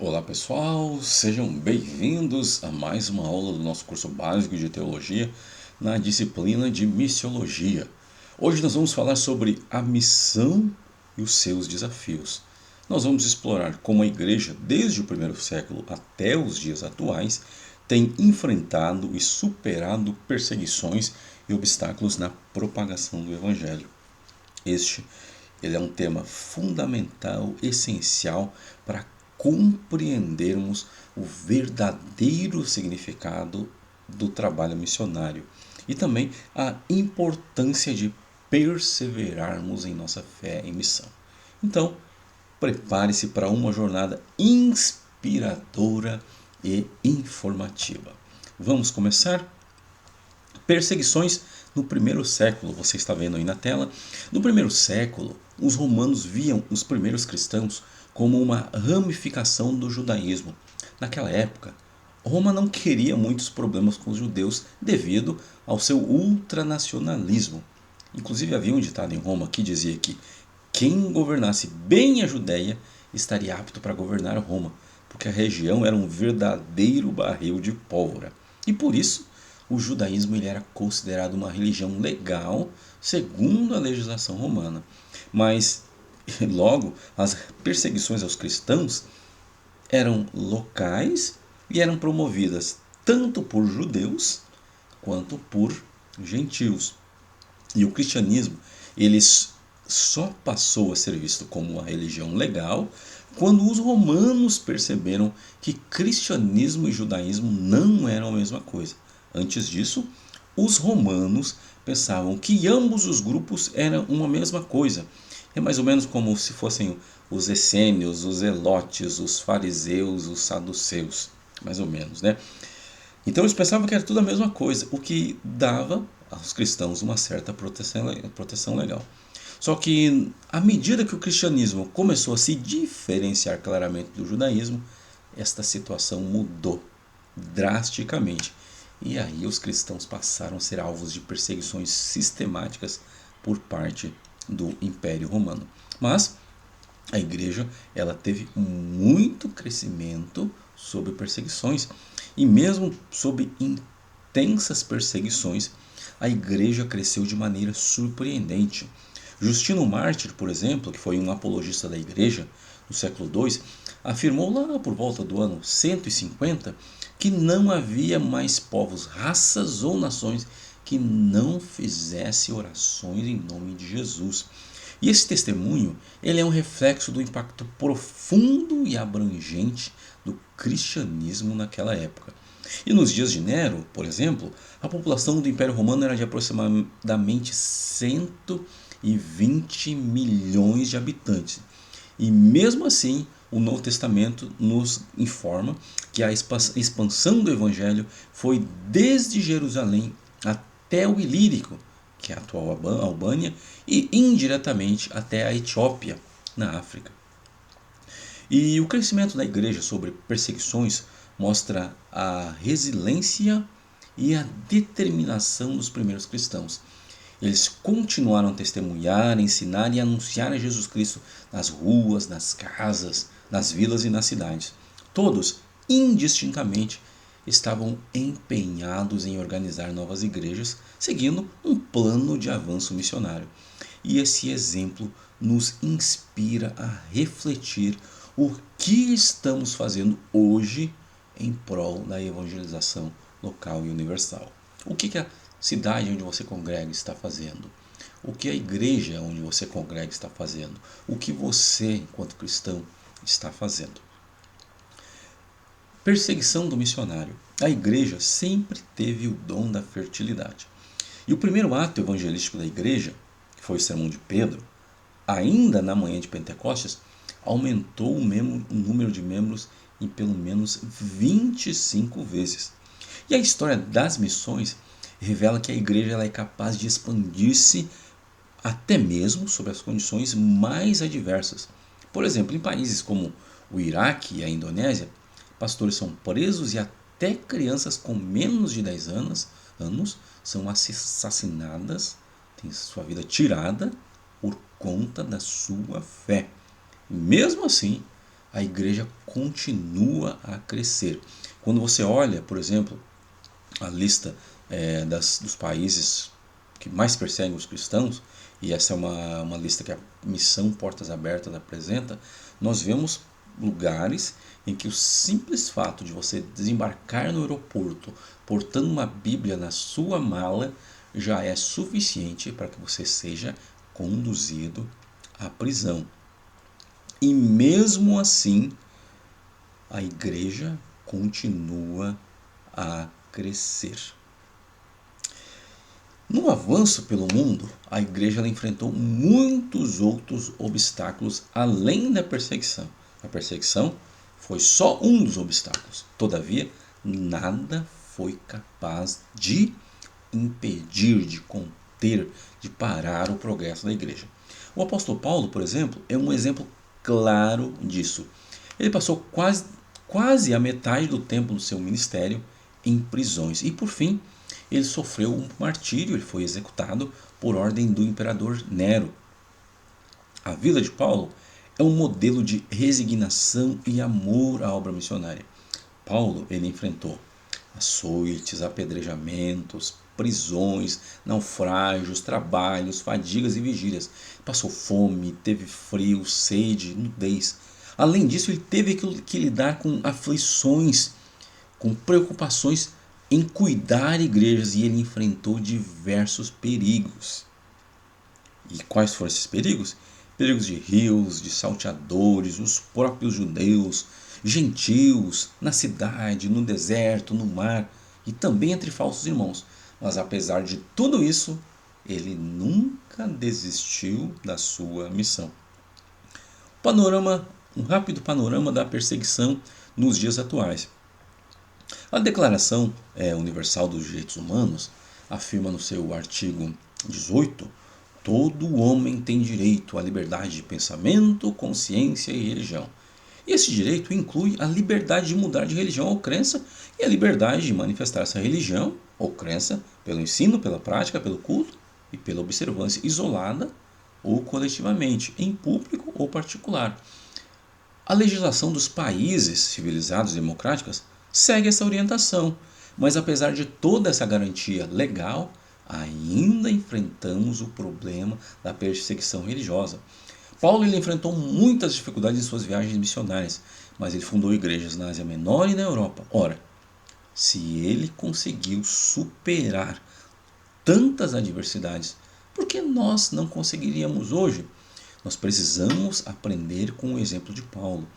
Olá pessoal, sejam bem-vindos a mais uma aula do nosso curso básico de teologia na disciplina de missiologia. Hoje nós vamos falar sobre a missão e os seus desafios. Nós vamos explorar como a igreja, desde o primeiro século até os dias atuais, tem enfrentado e superado perseguições e obstáculos na propagação do evangelho. Este ele é um tema fundamental, essencial para compreendermos o verdadeiro significado do trabalho missionário e também a importância de perseverarmos em nossa fé e missão. Então, prepare-se para uma jornada inspiradora e informativa. Vamos começar? Perseguições no primeiro século, você está vendo aí na tela. No primeiro século, os romanos viam os primeiros cristãos como uma ramificação do judaísmo. Naquela época, Roma não queria muitos problemas com os judeus devido ao seu ultranacionalismo. Inclusive havia um ditado em Roma que dizia que quem governasse bem a Judéia estaria apto para governar Roma, porque a região era um verdadeiro barril de pólvora. E por isso, o judaísmo ele era considerado uma religião legal segundo a legislação romana. Mas logo as perseguições aos cristãos eram locais e eram promovidas tanto por judeus quanto por gentios. E o cristianismo ele só passou a ser visto como uma religião legal quando os romanos perceberam que cristianismo e judaísmo não eram a mesma coisa. Antes disso, os romanos pensavam que ambos os grupos eram uma mesma coisa. É mais ou menos como se fossem os essênios, os zelotes, os fariseus, os saduceus, mais ou menos, né? Então eles pensavam que era tudo a mesma coisa, o que dava aos cristãos uma certa proteção legal. Só que, à medida que o cristianismo começou a se diferenciar claramente do judaísmo, esta situação mudou drasticamente. E aí os cristãos passaram a ser alvos de perseguições sistemáticas por parte do Império Romano. Mas a igreja ela teve muito crescimento sob perseguições e mesmo sob intensas perseguições, a igreja cresceu de maneira surpreendente. Justino Mártir, por exemplo, que foi um apologista da igreja no século II, afirmou lá por volta do ano 150 que não havia mais povos, raças ou nações que não fizesse orações em nome de Jesus. E esse testemunho ele é um reflexo do impacto profundo e abrangente do cristianismo naquela época. E nos dias de Nero, por exemplo, a população do Império Romano era de aproximadamente 120 milhões de habitantes. E mesmo assim, o Novo Testamento nos informa que a expansão do Evangelho foi desde Jerusalém até o Ilírico, que é a atual Albânia, e indiretamente até a Etiópia, na África. E o crescimento da igreja sobre perseguições mostra a resiliência e a determinação dos primeiros cristãos. Eles continuaram a testemunhar, ensinar e anunciar a Jesus Cristo nas ruas, nas casas, nas vilas e nas cidades. Todos, indistintamente, estavam empenhados em organizar novas igrejas, seguindo um plano de avanço missionário. E esse exemplo nos inspira a refletir o que estamos fazendo hoje em prol da evangelização local e universal. O que a cidade onde você congrega está fazendo? O que a igreja onde você congrega está fazendo? O que você, enquanto cristão, está fazendo? Perseguição do missionário. A igreja sempre teve o dom da fertilidade. E o primeiro ato evangelístico da igreja, que foi o sermão de Pedro, ainda na manhã de Pentecostes, aumentou o número de membros em pelo menos 25 vezes. E a história das missões revela que a igreja ela é capaz de expandir-se até mesmo sob as condições mais adversas. Por exemplo, em países como o Iraque e a Indonésia, pastores são presos e até crianças com menos de 10 anos são assassinadas, têm sua vida tirada por conta da sua fé. Mesmo assim, a igreja continua a crescer. Quando você olha, por exemplo, a lista dos países que mais perseguem os cristãos, e essa é uma lista que a Missão Portas Abertas apresenta, nós vemos lugares em que o simples fato de você desembarcar no aeroporto portando uma Bíblia na sua mala já é suficiente para que você seja conduzido à prisão. E mesmo assim, a igreja continua a crescer. No avanço pelo mundo, a igreja ela enfrentou muitos outros obstáculos além da perseguição. A perseguição foi só um dos obstáculos. Todavia, nada foi capaz de impedir, de conter, de parar o progresso da igreja. O apóstolo Paulo, por exemplo, é um exemplo claro disso. Ele passou quase a metade do tempo do seu ministério em prisões e, por fim, ele sofreu um martírio, ele foi executado por ordem do imperador Nero. A vida de Paulo é um modelo de resignação e amor à obra missionária. Paulo ele enfrentou açoites, apedrejamentos, prisões, naufrágios, trabalhos, fadigas e vigílias. Passou fome, teve frio, sede, nudez. Além disso, ele teve que lidar com aflições, com preocupações em cuidar igrejas, e ele enfrentou diversos perigos. E quais foram esses perigos? Perigos de rios, de salteadores, os próprios judeus, gentios, na cidade, no deserto, no mar e também entre falsos irmãos. Mas apesar de tudo isso, ele nunca desistiu da sua missão. Um rápido panorama da perseguição nos dias atuais. A Declaração Universal dos Direitos Humanos afirma no seu artigo 18: todo homem tem direito à liberdade de pensamento, consciência e religião. E esse direito inclui a liberdade de mudar de religião ou crença e a liberdade de manifestar essa religião ou crença pelo ensino, pela prática, pelo culto e pela observância isolada ou coletivamente, em público ou particular. A legislação dos países civilizados e democráticos segue essa orientação, mas apesar de toda essa garantia legal, ainda enfrentamos o problema da perseguição religiosa. Paulo ele enfrentou muitas dificuldades em suas viagens missionárias, mas ele fundou igrejas na Ásia Menor e na Europa. Ora, se ele conseguiu superar tantas adversidades, por que nós não conseguiríamos hoje? Nós precisamos aprender com o exemplo de Paulo.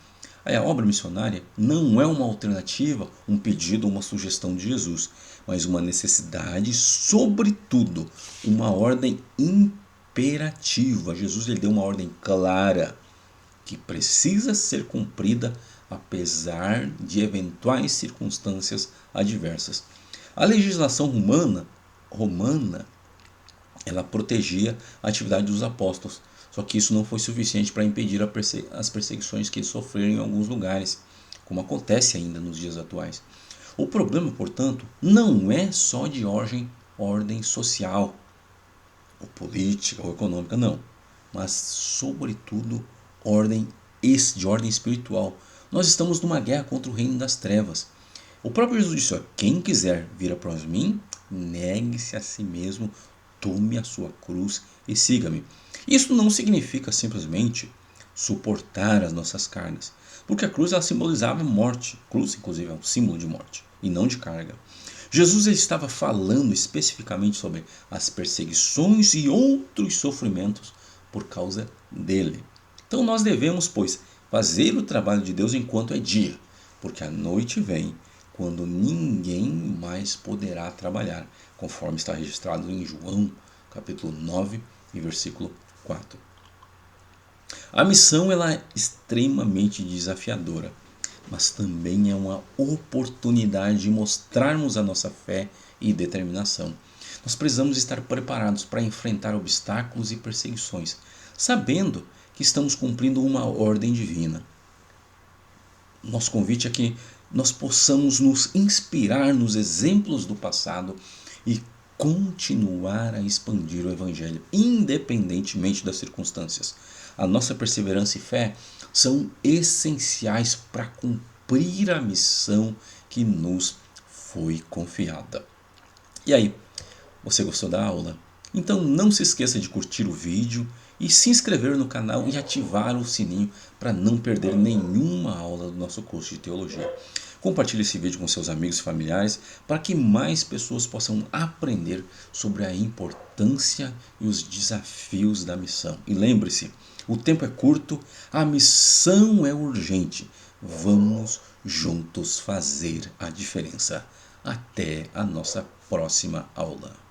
A obra missionária não é uma alternativa, um pedido ou uma sugestão de Jesus, mas uma necessidade e, sobretudo, uma ordem imperativa. Jesus lhe deu uma ordem clara que precisa ser cumprida apesar de eventuais circunstâncias adversas. A legislação romana ela protegia a atividade dos apóstolos. Só que isso não foi suficiente para impedir as perseguições que eles sofreram em alguns lugares, como acontece ainda nos dias atuais. O problema, portanto, não é só de ordem social, ou política, ou econômica, não. Mas, sobretudo, de ordem espiritual. Nós estamos numa guerra contra o reino das trevas. O próprio Jesus disse: quem quiser vir após mim, negue-se a si mesmo, tome a sua cruz e siga-me. Isso não significa simplesmente suportar as nossas cargas, porque a cruz ela simbolizava morte. A cruz, inclusive, é um símbolo de morte e não de carga. Jesus ele estava falando especificamente sobre as perseguições e outros sofrimentos por causa dele. Então nós devemos, pois, fazer o trabalho de Deus enquanto é dia, porque a noite vem quando ninguém mais poderá trabalhar, conforme está registrado em João, capítulo 9, e versículo 4. A missão ela é extremamente desafiadora, mas também é uma oportunidade de mostrarmos a nossa fé e determinação. Nós precisamos estar preparados para enfrentar obstáculos e perseguições, sabendo que estamos cumprindo uma ordem divina. Nosso convite é que nós possamos nos inspirar nos exemplos do passado e continuar a expandir o Evangelho, independentemente das circunstâncias. A nossa perseverança e fé são essenciais para cumprir a missão que nos foi confiada. E aí, você gostou da aula? Então não se esqueça de curtir o vídeo e se inscrever no canal e ativar o sininho para não perder nenhuma aula do nosso curso de teologia. Compartilhe esse vídeo com seus amigos e familiares para que mais pessoas possam aprender sobre a importância e os desafios da missão. E lembre-se, o tempo é curto, a missão é urgente. Vamos juntos fazer a diferença. Até a nossa próxima aula.